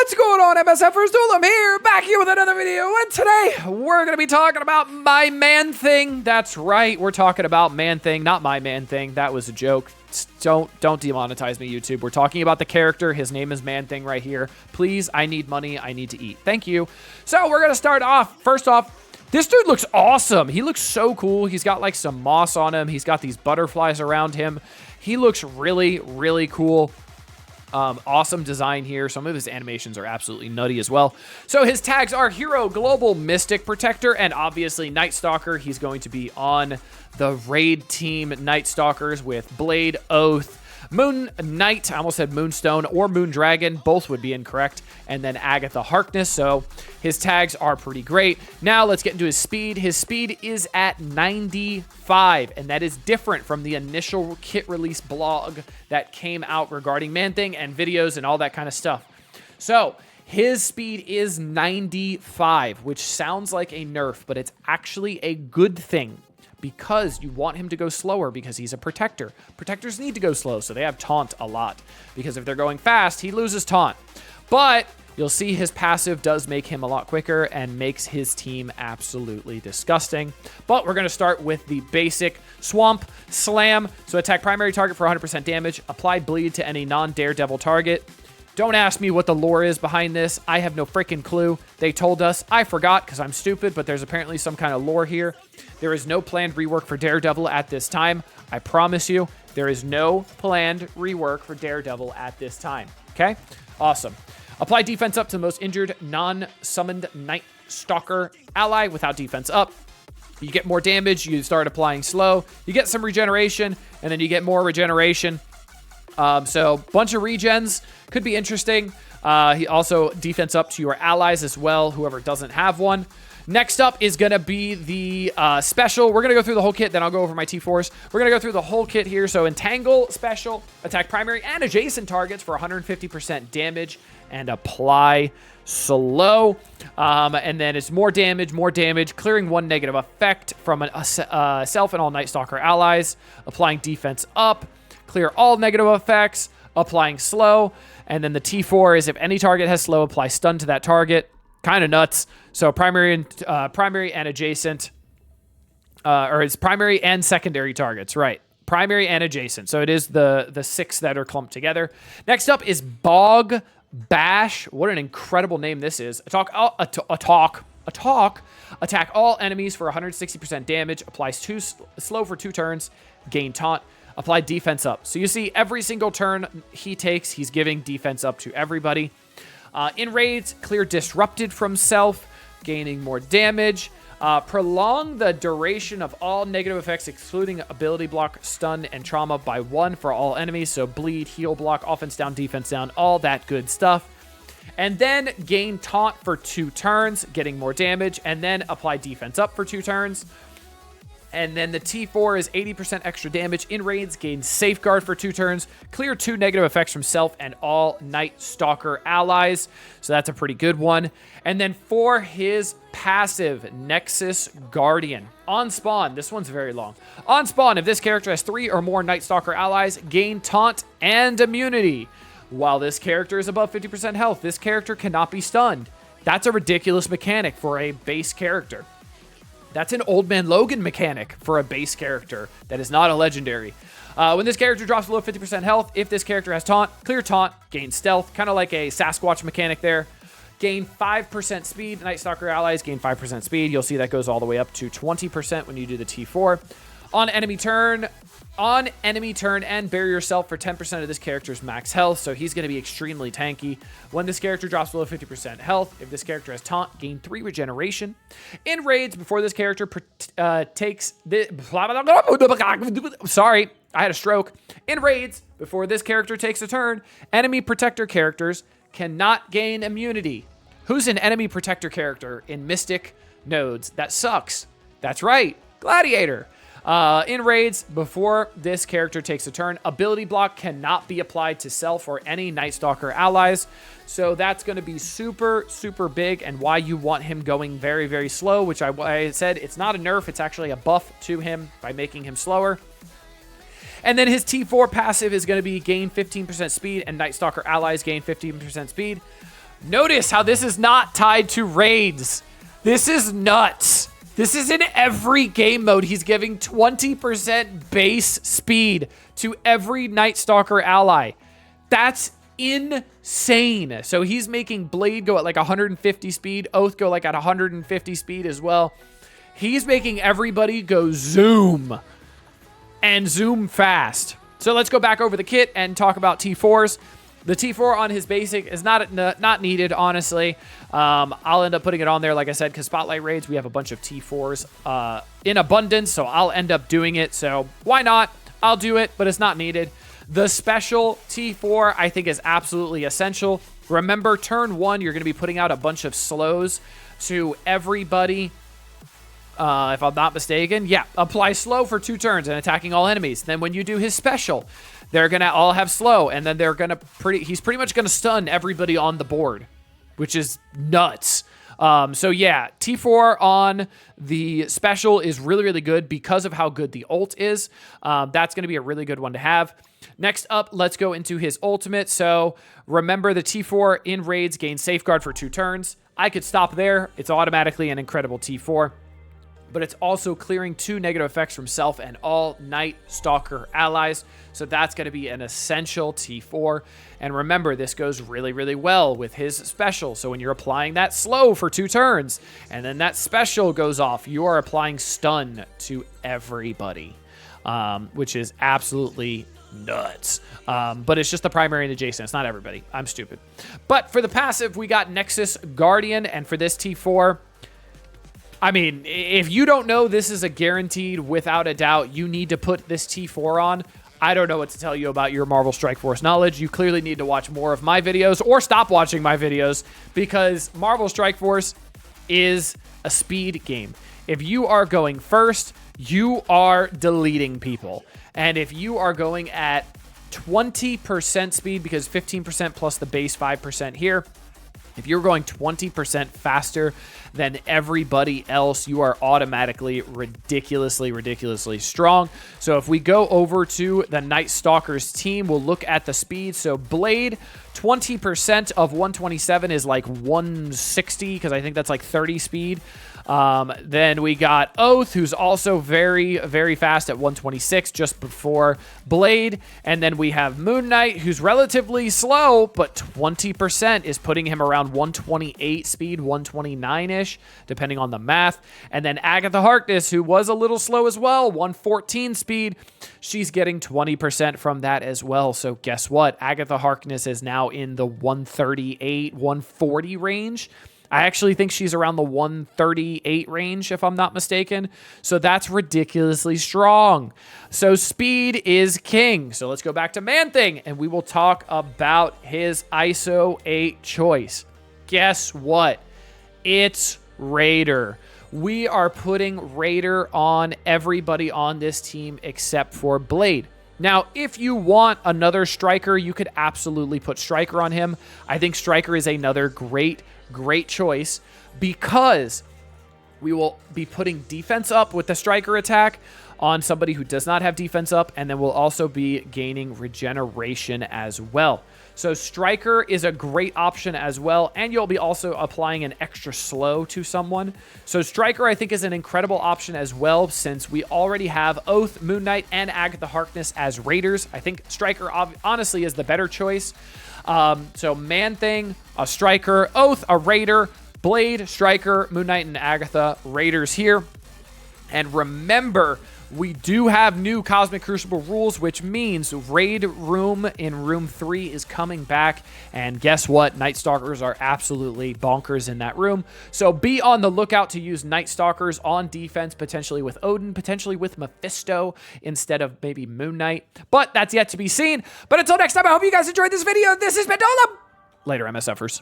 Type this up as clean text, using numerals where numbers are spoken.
What's going on, MSFers? TOON here, back here with another video, and today we're going to be talking about my man thing. That's right, we're talking about man thing, not my man thing. That was a joke. Don't demonetize me, YouTube. We're talking about the character. His name is Man Thing right here. Please, I need money. I need to eat. Thank you. So we're going to start off. First off, this dude looks awesome. He looks so cool. He's got like some moss on him. He's got these butterflies around him. He looks really, really cool. Awesome design here. Some of his animations are absolutely nutty as well. So his tags are Hero, Global, Mystic, Protector, and obviously Night Stalker. He's going to be on the raid team Night Stalkers with Blade, Oath, Moon Knight, I almost said Moonstone, or Moon Dragon. Both would be incorrect. And then Agatha Harkness. So his tags are pretty great. Now let's get into his speed. His speed is at 95, and that is different from the initial kit release blog that came out regarding Man-Thing and videos and all that kind of stuff. So his speed is 95, which sounds like a nerf, but it's actually a good thing, because you want him to go slower because he's a protector. Protectors need to go slow, so they have taunt a lot, because if they're going fast, he loses taunt. But you'll see his passive does make him a lot quicker and makes his team absolutely disgusting. But we're going to start with the basic Swamp Slam. So attack primary target for 100% damage, apply bleed to any non-daredevil target. Don't ask me what the lore is behind this. I have no freaking clue. They told us. I forgot because I'm stupid, but there's apparently some kind of lore here. There is no planned rework for Daredevil at this time. I promise you, there is no planned rework for Daredevil at this time. Okay? Awesome. Apply defense up to the most injured non-summoned Night Stalker ally without defense up. You get more damage. You start applying slow. You get some regeneration, and then you get more regeneration. So bunch of regens could be interesting. He also defense up to your allies as well, whoever doesn't have one. Next up is going to be the special. We're going to go through the whole kit, then I'll go over my T4s. We're going to go through the whole kit here. So Entangle special, attack primary and adjacent targets for 150% damage and apply slow. And then it's more damage, clearing one negative effect from self and all Night Stalker allies, applying defense up. Clear all negative effects, applying slow. And then the T4 is if any target has slow, apply stun to that target. Kind of nuts. So primary and adjacent, or it's primary and secondary targets, right? Primary and adjacent. So it is the six that are clumped together. Next up is Bog Bash. What an incredible name this is. Attack all enemies for 160% damage. Applies slow for 2 turns. Gain taunt. Apply defense up. So you see every single turn he takes, he's giving defense up to everybody. In raids, clear disrupted from self, gaining more damage. Prolong the duration of all negative effects, excluding ability block, stun, and trauma by 1 for all enemies. So bleed, heal block, offense down, defense down, all that good stuff. And then gain taunt for 2 turns, getting more damage. And then apply defense up for 2 turns. And then the T4 is 80% extra damage in raids, gains safeguard for 2 turns, clear 2 negative effects from self and all Night Stalker allies. So that's a pretty good one. And then for his passive, Nexus Guardian. On spawn, this one's very long. On spawn, if this character has 3 or more Night Stalker allies, gain taunt and immunity. While this character is above 50% health, this character cannot be stunned. That's a ridiculous mechanic for a base character. That's an Old Man Logan mechanic for a base character that is not a legendary. When this character drops below 50% health, if this character has taunt, clear taunt, gain stealth, kind of like a Sasquatch mechanic there. Gain 5% speed. Night Stalker allies gain 5% speed. You'll see that goes all the way up to 20% when you do the T4. On enemy turn and bury yourself for 10% of this character's max health, so he's going to be extremely tanky. When this character drops below 50% health, if this character has taunt, gain 3 regeneration. In raids, before this character takes the... Sorry, I had a stroke. In raids, before this character takes a turn, enemy protector characters cannot gain immunity. Who's an enemy protector character in Mystic nodes? That sucks. That's right, Gladiator. In raids, before this character takes a turn, ability block cannot be applied to self or any Night Stalker allies. So that's going to be super, super big, and why you want him going very, very slow, which I said it's not a nerf, it's actually a buff to him by making him slower. And then his T4 passive is going to be gain 15% speed, and Night Stalker allies gain 15% speed. Notice how this is not tied to raids. This is nuts. This is in every game mode. He's giving 20% base speed to every Night Stalker ally. That's insane. So he's making Blade go at like 150 speed, Oath go like at 150 speed as well. He's making everybody go zoom and zoom fast. So let's go back over the kit and talk about T4s. The T4 on his basic is not needed, honestly. I'll end up putting it on there, like I said, because Spotlight Raids, we have a bunch of T4s in abundance, so I'll end up doing it. So why not? I'll do it, but it's not needed. The special T4, I think, is absolutely essential. Remember, turn 1, you're going to be putting out a bunch of slows to everybody. If I'm not mistaken, yeah, apply slow for 2 turns and attacking all enemies. Then when you do his special, they're gonna all have slow, and then he's pretty much gonna stun everybody on the board, which is nuts. So yeah, T4 on the special is really, really good because of how good the ult is. That's gonna be a really good one to have. Next up, let's go into his ultimate. So remember, the T4 in raids gains safeguard for 2 turns. I could stop there. It's automatically an incredible T4. But it's also clearing 2 negative effects from self and all Night Stalker allies. So that's going to be an essential T4. And remember, this goes really, really well with his special. So when you're applying that slow for 2 turns, and then that special goes off, you are applying stun to everybody, which is absolutely nuts. But it's just the primary and the Jason. It's not everybody. I'm stupid. But for the passive, we got Nexus Guardian. And for this T4... I mean, if you don't know this is a guaranteed, without a doubt, you need to put this T4 on. I don't know what to tell you about your Marvel Strike Force knowledge. You clearly need to watch more of my videos or stop watching my videos, because Marvel Strike Force is a speed game. If you are going first, you are deleting people. And if you are going at 20% speed, because 15% plus the base 5% here, if you're going 20% faster than everybody else, you are automatically ridiculously strong. So if we go over to the Night Stalkers team, we'll look at the speed. So Blade, 20% of 127 is like 160, because I think that's like 30 speed. Then we got Oath, who's also very, very fast at 126, just before Blade. And then we have Moon Knight, who's relatively slow, but 20% is putting him around 128 speed, 129-ish, depending on the math. And then Agatha Harkness, who was a little slow as well, 114 speed. She's getting 20% from that as well. So guess what? Agatha Harkness is now in the 138, 140 range. I actually think she's around the 138 range, if I'm not mistaken. So that's ridiculously strong. So speed is king. So let's go back to Man-Thing, and we will talk about his ISO 8 choice. Guess what? It's Raider. We are putting Raider on everybody on this team except for Blade. Now, if you want another striker, you could absolutely put Striker on him. I think Striker is another great choice, because we will be putting defense up with the Striker attack on somebody who does not have defense up, and then we'll also be gaining regeneration as well. So Striker is a great option as well, and you'll be also applying an extra slow to someone. So Striker, I think, is an incredible option as well, since we already have Oath, Moon Knight, and Agatha Harkness as Raiders. I think Striker, honestly, is the better choice. So Man-Thing, a Striker, Oath, a Raider, Blade, Striker, Moon Knight, and Agatha, Raiders here. And remember, we do have new Cosmic Crucible rules, which means Raid Room in Room 3 is coming back. And guess what? Night Stalkers are absolutely bonkers in that room. So be on the lookout to use Night Stalkers on defense, potentially with Odin, potentially with Mephisto instead of maybe Moon Knight. But that's yet to be seen. But until next time, I hope you guys enjoyed this video. This has been Dolam. Later, MSFers.